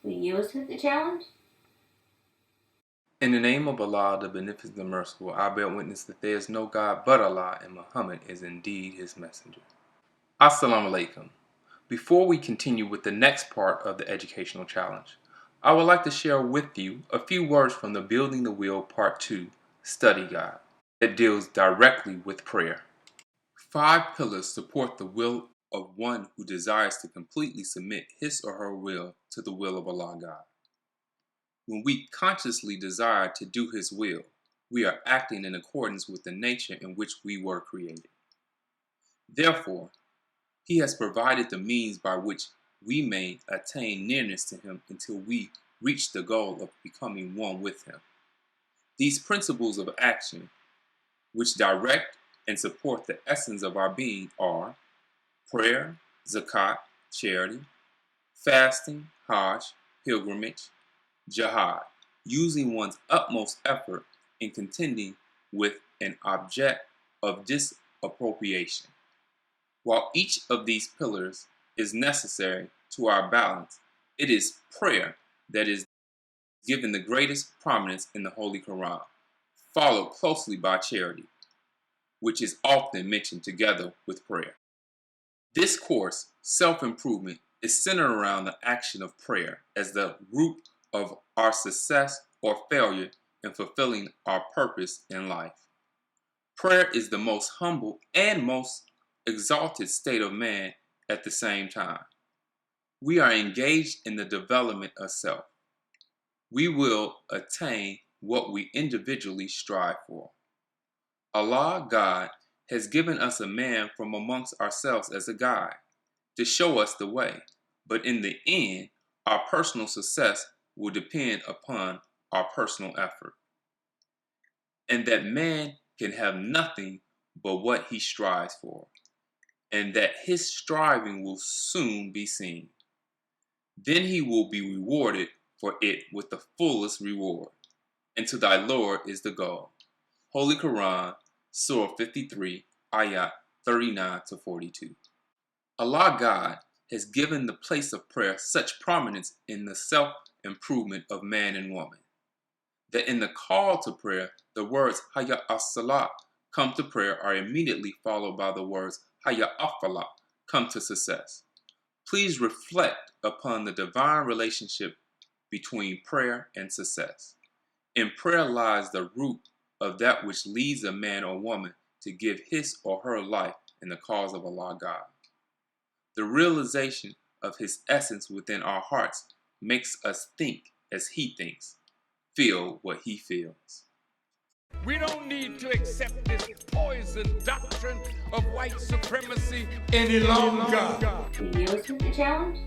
Will you accept the challenge? In the name of Allah, the Beneficent, the Merciful, I bear witness that there is no God but Allah, and Muhammad is indeed his messenger. Assalamu alaikum. Before we continue with the next part of the educational challenge, I would like to share with you a few words from the Building the Will Part 2 study guide that deals directly with prayer. 5 pillars support the will of one who desires to completely submit his or her will to the will of Allah God. When we consciously desire to do His will, we are acting in accordance with the nature in which we were created. Therefore, He has provided the means by which we may attain nearness to Him until we reach the goal of becoming one with Him. These principles of action, which direct and support the essence of our being, are prayer, zakat, charity, fasting, hajj, pilgrimage, jihad, using one's utmost effort in contending with an object of disappropriation. While each of these pillars is necessary to our balance, it is prayer that is given the greatest prominence in the Holy Quran, followed closely by charity, which is often mentioned together with prayer. This course, Self-Improvement, is centered around the action of prayer as the root of our success or failure in fulfilling our purpose in life. Prayer is the most humble and most exalted state of man at the same time. We are engaged in the development of self. We will attain what we individually strive for. Allah, God, has given us a man from amongst ourselves as a guide to show us the way, but in the end, our personal success will depend upon our personal effort, and that man can have nothing but what he strives for, and that his striving will soon be seen. Then he will be rewarded for it with the fullest reward, and to thy Lord is the goal. Holy Quran, Surah 53, Ayat 39 to 42. Allah God has given the place of prayer such prominence in the self-improvement of man and woman, that in the call to prayer, the words Hayya as-Salat, come to prayer, are immediately followed by the words Hayya al-Falah, come to success. Please reflect upon the divine relationship between prayer and success. In prayer lies the root of that which leads a man or woman to give his or her life in the cause of Allah God. The realization of His essence within our hearts makes us think as He thinks, feel what He feels. We don't need to accept this poison doctrine of white supremacy any longer. Will you accept the challenge?